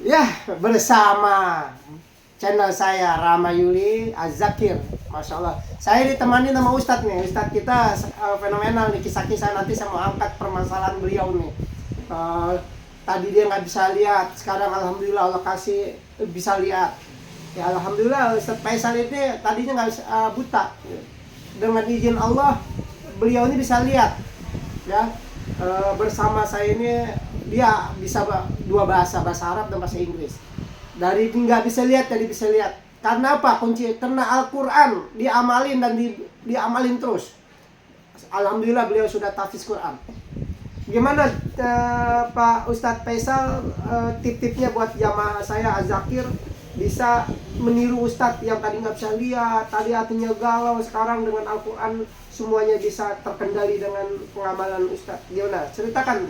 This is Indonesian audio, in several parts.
Ya, bersama channel saya Rama Yuli Az-Zakir. Masya Allah. Saya ditemani sama Ustadz nih. Ustadz kita fenomenal nih, kisah-kisah. Nanti saya mau angkat permasalahan beliau nih. Eh, Tadi dia nggak bisa lihat, sekarang alhamdulillah Allah kasih bisa lihat. Ya alhamdulillah Ustadz Faisal ini tadinya nggak buta. Dengan izin Allah beliau ini bisa lihat. Ya, bersama saya ini dia bisa dua bahasa, bahasa Arab dan bahasa Inggris. Dari nggak bisa lihat jadi bisa lihat. Karena apa? Kunci karena Al-Quran diamalin dan diamalin terus. Alhamdulillah beliau sudah tahfiz Quran. Gimana Pak Ustadz Faisal, tip-tipnya buat jamaah saya Az-Zakir bisa meniru Ustadz yang tadi nggak bisa lihat, tadi hatinya galau, sekarang dengan Al-Quran semuanya bisa terkendali dengan pengamalan Ustadz. Gimana? Ceritakan.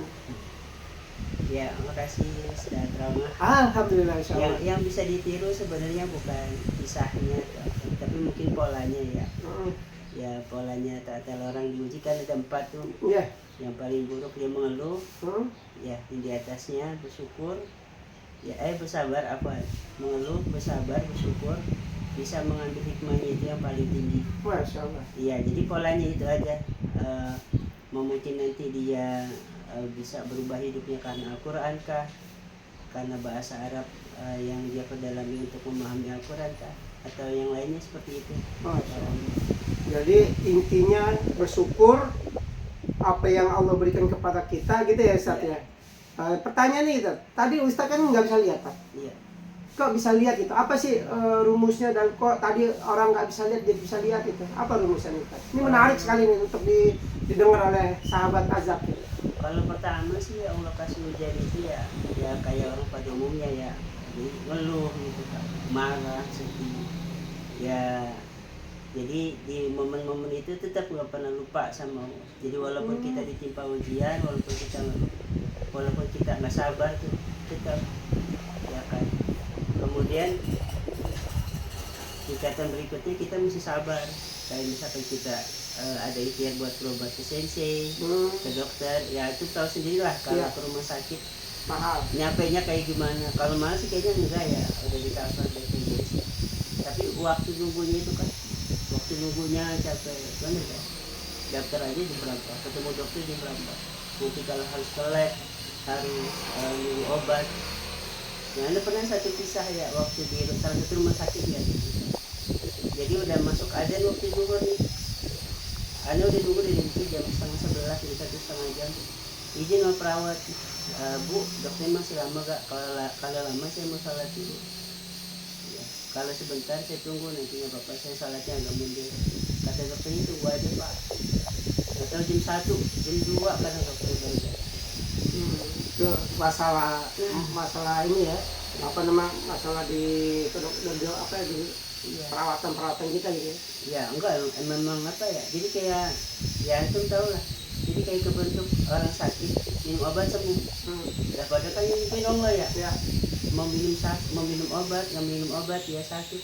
Ya, makasih Ustaz Rama. Alhamdulillah insya Allah. Yang bisa ditiru sebenarnya bukan kisahnya, tapi mungkin polanya ya. Ya polanya tata orang diuji kan ada 4 tuh. Iya. Yang paling buruk dia mengeluh, ya yang di atasnya bersyukur, ya bersabar apa? Mengeluh, bersabar, bersyukur, bisa mengambil hikmahnya itu yang paling tinggi. Masya Allah. Iya, jadi polanya itu aja. Mungkin nanti dia bisa berubah hidupnya karena Al-Quran kah, karena bahasa Arab yang dia perdalami untuk memahami Al-Quran kah, atau yang lainnya seperti itu. Jadi intinya bersyukur apa yang Allah berikan kepada kita gitu ya Ustaz ya. Pertanyaan nih tadi Ustaz kan nggak bisa lihat Pak. Iya. Kok bisa lihat itu? Apa sih rumusnya dan kok tadi orang nggak bisa lihat jadi bisa lihat itu? Apa rumusnya nih Pak? Ini menarik sekali nih untuk didengar oleh sahabat Az-Zakir. Kalau pertama sih ya Allah kasih ujian itu ya kayak orang pada umumnya ya, jadi ngeluh gitu kan, marah, sedih. Ya jadi di momen-momen itu tetap nggak pernah lupa sama Allah. Jadi walaupun kita ditimpa ujian, walaupun kita nggak sabar tuh tetap ya kan. Kemudian tingkatan berikutnya kita mesti sabar. Kayak misalkan kita ada ikhtiar buat berobat ke sensei, ke dokter, ya itu tahu sendirilah kalau ke rumah sakit mahal. Nyampainya kayak gimana. Kalau mahal sih kayaknya enggak ya, udah di cover BPJS. Tapi waktu nunggunya itu kan, waktu nunggunya capek banget ya. Daftar aja di berapa, ketemu dokter di berapa. Nanti kalau harus ke lab, harus nunggu obat. Ya, ada pernah satu kisah ya waktu di salah satu rumah sakit ya. Jadi udah masuk adzan waktu zuhur nih. Anda udah nunggu dari itu jam 10:30, jadi 1,5 jam. Izin sama perawat, Bu, dokter masih lama gak? Kalau lama saya mau sholat dulu. Ya, kalau sebentar saya tunggu, nanti nggak apa-apa, saya sholatnya agak mundur. Kata dokternya tunggu aja Pak. Atau jam 1, jam 2 karena dokter udah. Itu masalah ini ya, apa nama masalah di apa ya, di perawatan kita gitu ya. Ya enggak, memang apa ya, jadi kayak ya antum tahu lah, jadi kayak kebentuk orang sakit minum obat sembuh. Ya padahal kan yang mungkin Allah ya. Mau minum obat, nggak minum obat ya sakit,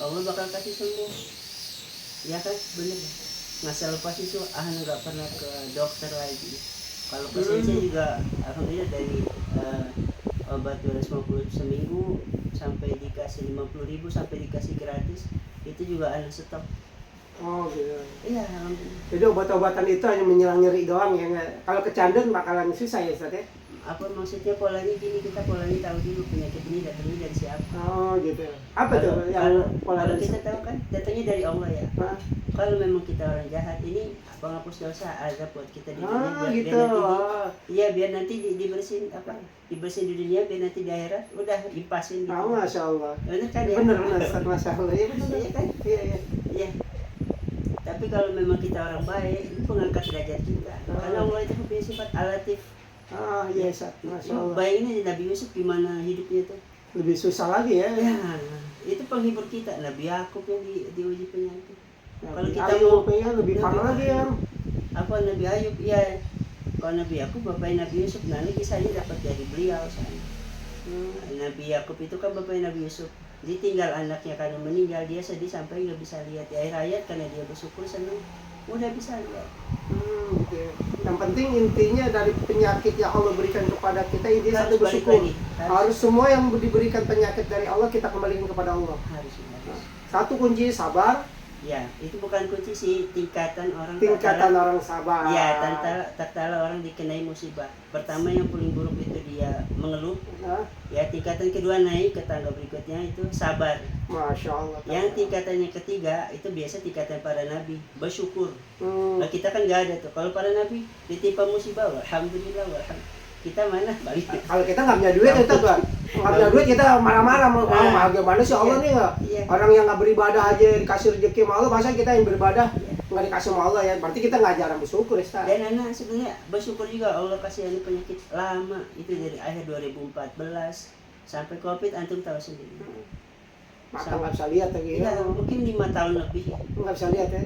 Allah bakal kasih sembuh. Ya kan, bener ya. Nggak lepas itu nggak pernah ke dokter lagi. Kalau ke saya juga alhamdulillah dari obat 250 seminggu sampai dikasih 50.000 sampai dikasih gratis, itu juga anak stop. Oh gitu. Iya, alhamdulillah. Jadi obat-obatan itu hanya menyerang nyeri doang ya nggak? Kalau kecanduan bakalan susah ya Ustaz ya? Apa maksudnya polanya gini, kita polanya tahu dulu penyakit ini datangnya dari siapa. Oh gitu. Apa tuh yang pola kalau kita tahu kan datangnya dari Allah ya. Kalau memang kita orang jahat, ini penghapus dosa, azab buat kita di dunia gitu. Biar nanti dibersihin dibersihin di dunia, biar nanti di akhirat udah dipasin gitu. Masya Allah. Benar kan ya? Benar Ustaz, Masya Allah. Iya benar. Iya kan? Iya. Tapi kalau memang kita orang baik, itu pengangkat derajat kita. Karena Allah itu punya sifat alatif. Iya Ustaz, Masya Allah. Bayangin Nabi Yusuf gimana hidupnya tuh. Lebih susah lagi ya. Ya, itu penghibur kita. Nabi Yakub yang diuji penyakit. Kalau kita Ayub ya lebih parah lagi ya. Apa Nabi Ayub ya. Kalau Nabi Yakub bapaknya Nabi Yusuf, nanti kisahnya dapat dari beliau sana. Nabi Yakub itu kan bapaknya Nabi Yusuf. Ditinggal anaknya karena meninggal, dia sedih sampai nggak bisa lihat. Di akhir hayat karena dia bersyukur senang, udah bisa lihat. Gitu ya. Yang penting intinya dari penyakit yang Allah berikan kepada kita ini Harus satu balik bersyukur. lagi. Harus semua yang diberikan penyakit dari Allah kita kembalikan kepada Allah. Harus. Satu kunci sabar, Ya, itu bukan kunci sih, tingkatan orang. tingkatan orang sabar. Ya, tatkala orang dikenai musibah. Pertama yang paling buruk itu dia mengeluh. Nah, Ya, tingkatan kedua naik ke tangga berikutnya itu sabar. Masya Allah. Yang tingkatannya ketiga itu biasa tingkatan para nabi, bersyukur. Hmm. Nah, kita kan nggak ada tuh. Kalau para nabi ditimpa musibah, alhamdulillah, kita mana balik. Kalau kita nggak punya duit, kita nggak punya duit, kita marah-marah. Nah, Bagaimana sih Allah nih nggak? Iya. Orang yang nggak beribadah aja dikasih rezeki sama Allah, masa kita yang beribadah nggak dikasih sama Allah ya? Berarti kita nggak jarang bersyukur, Ustaz. Dan anak sebenarnya bersyukur juga Allah kasih anak penyakit lama itu dari akhir 2014 sampai Covid, antum tahu sendiri. Mata nggak bisa lihat lagi. Ya, mungkin 5 tahun lebih. Nggak bisa lihat ya.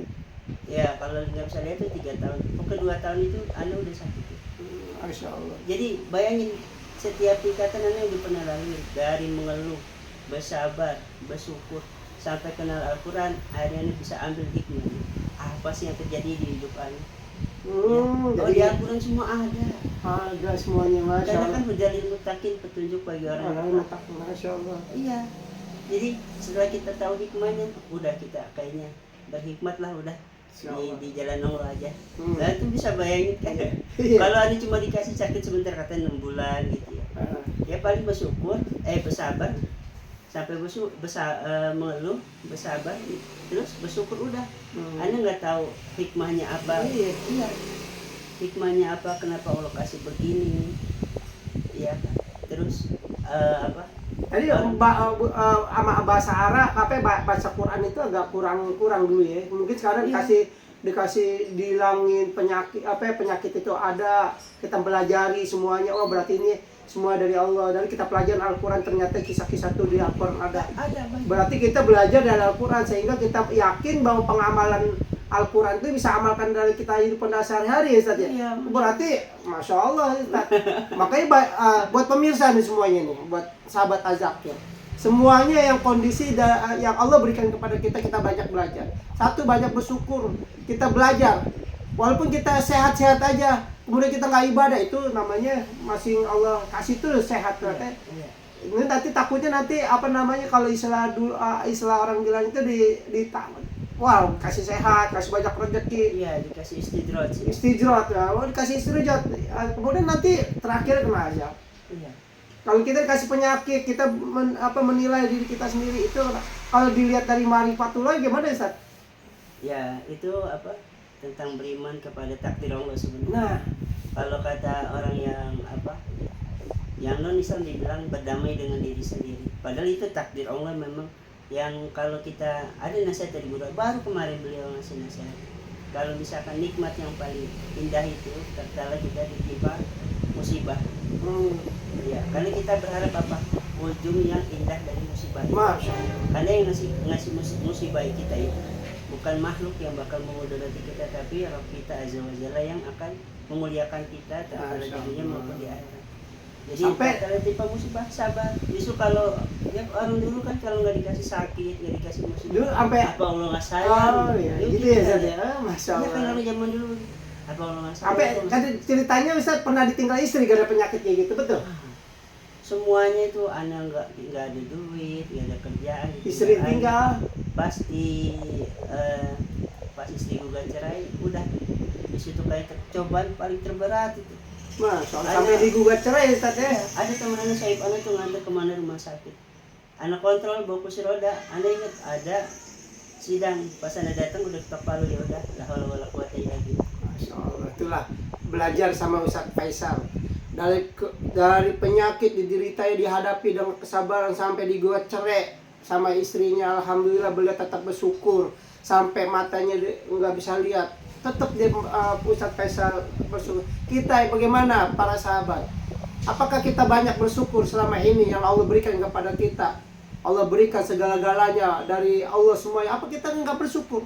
Ya, kalau nggak bisa lihat itu 3 tahun. Pokoknya 2 tahun itu anak udah sakit. Masya Allah. Jadi bayangin setiap tingkatan anak yang pernah lalui, dari mengeluh, bersabar, bersyukur, sampai kenal Al-Quran, akhirnya anak bisa ambil hikmah. Apa sih yang terjadi di hidup anak? Ya. Oh, di Jadi Al-Quran semua ada semuanya, Masya Karena Allah. kan hudalil muttaqin, petunjuk bagi orang yang takut. Masya Allah. Iya. Jadi setelah kita tahu hikmahnya, udah kita kayaknya berhikmat lah udah di jalan Allah aja. Nah itu bisa bayangin kan. Iya. Kalau ini cuma dikasih sakit sebentar kata 6 bulan gitu ya. Ya paling bersyukur, bersabar sampai mengeluh, bersabar, terus bersyukur udah. Anda nggak tahu hikmahnya apa. Iya. Hikmahnya apa? Kenapa Allah kasih begini? Iya. Terus apa? Tadi sama bahasa Arab, bahasa Quran itu agak kurang dulu ya. Mungkin sekarang dikasih dilangin penyakit itu ada, kita pelajari semuanya. Oh berarti ini semua dari Allah. Dan kita pelajari Al-Quran, ternyata kisah-kisah itu di Al-Quran ada. Berarti kita belajar dari Al-Quran sehingga kita yakin bahwa pengamalan Al-Quran itu bisa amalkan dari kita hidup pada sehari-hari ya Ustaz ya. Iya, Berarti Masya Allah Ustaz. Makanya buat pemirsa nih semuanya nih, buat sahabat Az-Zakir, semuanya yang kondisi yang Allah berikan kepada kita banyak belajar. Satu, banyak bersyukur, kita belajar. Walaupun kita sehat-sehat aja, kemudian kita nggak ibadah, itu namanya masih Allah kasih tuh sehat ternyata. Ini nanti takutnya kalau istilah orang bilang itu wow, kasih sehat, kasih banyak rezeki. Iya, dikasih istidroj. Istidroj, ya. Dikasih istidroj. Kemudian nanti terakhir kena azab. Iya. Kalau kita dikasih penyakit, kita menilai diri kita sendiri, itu kalau dilihat dari marifatullah gimana Ustaz? Ya, itu apa? Tentang beriman kepada takdir Allah sebenarnya. Nah, kalau kata orang yang non Islam dibilang berdamai dengan diri sendiri. Padahal itu takdir Allah memang. Yang kalau kita ada nasihat dari guru, baru kemarin beliau ngasih nasihat. Kalau misalkan nikmat yang paling indah itu tatkala kita ditimpa musibah. Ya, karena kita berharap apa? Ujung yang indah dari musibah. Masya Allah. Karena yang ngasih musibah kita itu bukan makhluk yang bakal memudarati kita, tapi Rabb kita Azza wa Jalla yang akan memuliakan kita tatkala di dunia maupun di akhirat. Jadi Sampai kalau timpa musibah sabar. Justru kalau ya orang dulu kan kalau nggak dikasih sakit, nggak dikasih musibah, dulu sampai apa Allah nggak sayang? oh iya, Dulu gitu gitu ya Ustaz kan. ya. Masya Iya kan Allah. orang zaman dulu apa Allah nggak sayang? Sampai kan ceritanya Ustaz pernah ditinggal istri gara penyakitnya gitu, betul? Semuanya itu anak nggak ada duit, nggak ada kerjaan. Istri tinggal. Pasti pas istri gugat cerai, udah di situ kayak cobaan paling terberat itu. Masya Allah. Sampai digugat cerai Ustaz ya. Ada teman anak Saib anak tuh ngantar kemana rumah sakit. Anak kontrol bawa kursi roda. Anda ingat ada sidang pas anda datang udah ketok palu ya udah. La haula wala quwata illa billah. Masya Allah. Itulah belajar sama Ustaz Faisal. Dari penyakit dideritai dihadapi dengan kesabaran sampai digugat cerai sama istrinya, alhamdulillah beliau tetap bersyukur sampai matanya nggak bisa lihat, tetap dia Ustaz Faisal bersyukur. Kita bagaimana para sahabat? Apakah kita banyak bersyukur selama ini yang Allah berikan kepada kita? Allah berikan segala-galanya dari Allah semuanya. Apa kita nggak bersyukur?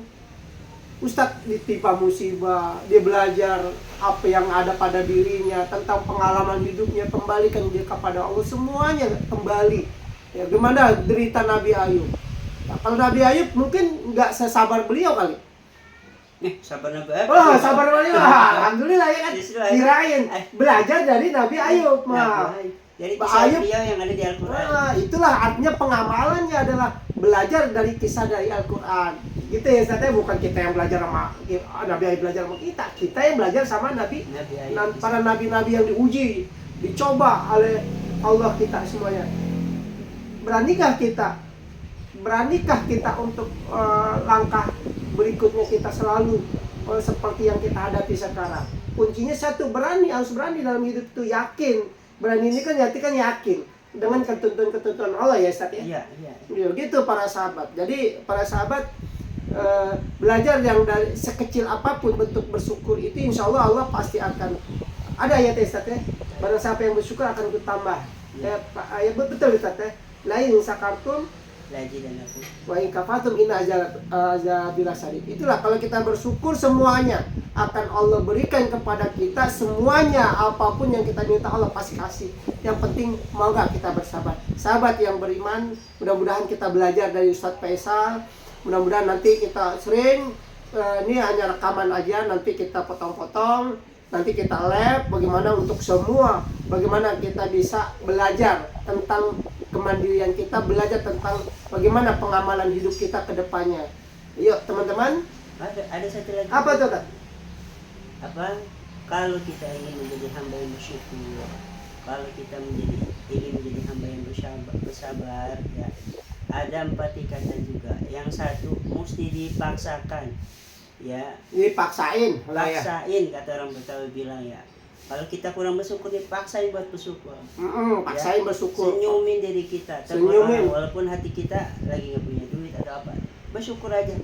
Ustadz ditimpa musibah, dia belajar apa yang ada pada dirinya, tentang pengalaman hidupnya, kembalikan dia kepada Allah, semuanya kembali. Ya, gimana derita Nabi Ayub? Ya, kalau Nabi Ayub mungkin nggak sesabar beliau kali. Sabar na ba? Oh, sabar banget. Alhamdulillah ya kan. Justru, Kirain belajar dari Nabi Ayub mah. Dari Pak kisah Ayub. beliau yang ada di Al-Quran. Nah, itulah artinya pengamalannya adalah belajar dari kisah dari Al-Quran. Gitu ya, Ustaz, bukan kita yang belajar sama Nabi Ayub belajar sama kita. Kita yang belajar sama Nabi Ayub. para nabi-nabi yang diuji, dicoba oleh Allah kita semuanya. Beranikah kita untuk langkah berikutnya kita selalu seperti yang kita hadapi sekarang? Kuncinya satu, harus berani dalam hidup itu, yakin. Berani ini kan arti kan yakin dengan ketentuan Allah ya Ustaz ya. Iya. Gitu para sahabat. Jadi para sahabat belajar yang dari sekecil apapun bentuk bersyukur itu, insya Allah pasti akan ada ayat Ustaz ya. Barang siapa yang bersyukur akan bertambah. Ya, betul Ustaz ya. Lain sakartum Lagi dan aku. wa in kafartum inna azabil sadid. Itulah kalau kita bersyukur semuanya akan Allah berikan kepada kita semuanya, apapun yang kita minta Allah pasti kasih. Yang penting mau nggak kita bersabar. Sahabat yang beriman, mudah-mudahan kita belajar dari Ustadz Faisal. Mudah-mudahan nanti kita sering ini hanya rekaman aja, nanti kita potong-potong, nanti kita lab bagaimana untuk semua, bagaimana kita bisa belajar tentang kemandirian kita, belajar tentang bagaimana pengamalan hidup kita ke depannya. Yuk teman-teman. Ada satu lagi. Apa tuh Kak? Kalau kita ingin menjadi hamba yang bersyukur, kalau kita ingin menjadi hamba yang bersabar ya, ada 4 tingkatan juga. Yang satu mesti dipaksakan ya. Dipaksain lah ya. Paksain kata orang Betawi bilang ya. Kalau kita kurang bersyukur, dipaksain buat bersyukur. Paksain bersyukur. Senyumin diri kita. Senyumin. Walaupun hati kita lagi nggak punya duit atau apa, bersyukur aja.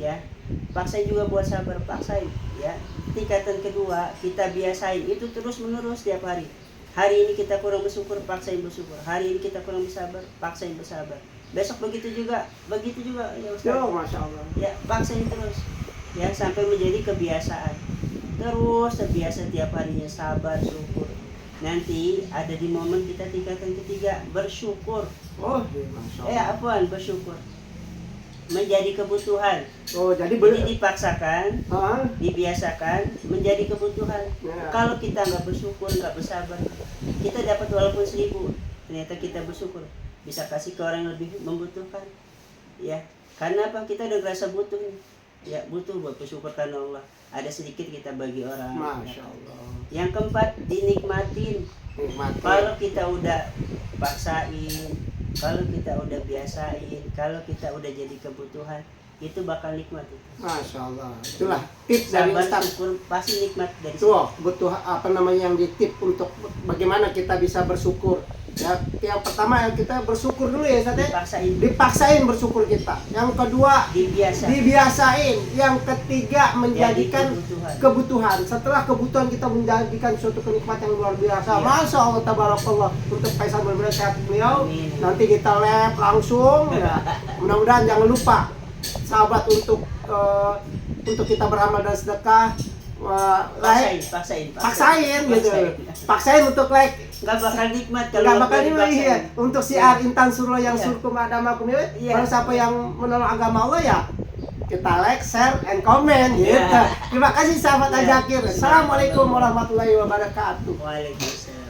Ya, paksain juga buat sabar, paksain. Ya, tingkatan kedua kita biasain itu terus menerus setiap hari. Hari ini kita kurang bersyukur, paksain bersyukur. Hari ini kita kurang bersabar, paksain bersabar. Besok begitu juga ya Ustaz. Yo, Masya Allah. Ya, paksain terus. Ya, sampai menjadi kebiasaan. Terus terbiasa tiap harinya sabar, syukur. Nanti ada di momen kita tingkatan ketiga, bersyukur. Oh, Masya Allah. Apaan bersyukur? Menjadi kebutuhan. Oh, jadi dipaksakan, dibiasakan menjadi kebutuhan. Ya. Kalau kita nggak bersyukur, nggak bersabar, kita dapat walaupun 1000, ternyata kita bersyukur bisa kasih ke orang yang lebih membutuhkan. Ya, karena apa? Kita udah ngerasa butuh nih. Ya, butuh buat bersyukur karena Allah. Ada sedikit kita bagi orang. Masya Allah. Yang keempat, dinikmatin. Kalau kita udah paksain, kalau kita udah biasain, kalau kita udah jadi kebutuhan, itu bakal nikmat. Masya Allah. Itulah tips dari Ustaz. Syukur pasti nikmat dari Itu butuh yang ditip untuk bagaimana kita bisa bersyukur. Ya, yang pertama kita bersyukur dulu ya Ustaz. Dipaksain bersyukur kita. Yang kedua dibiasain. Yang ketiga menjadikan kebutuhan. Setelah kebutuhan kita menjadikan suatu kenikmatan yang luar biasa. Ya. Masya Allah tabarakallah. Untuk Faisal benar-benar sehat beliau. Nanti kita lab langsung. Ya. Mudah-mudahan jangan lupa sahabat untuk kita beramal dan sedekah. Paksain gitu. Paksain untuk like. Gak bakal nikmat kalau nggak bakal nikmat ya. Untuk siar intan surah yang surkum adamakum ya. Kalau siapa yang menolong agama Allah ya kita like, share, and comment gitu. Terima kasih sahabat Azakir. Assalamualaikum warahmatullahi wabarakatuh. Waalaikumsalam.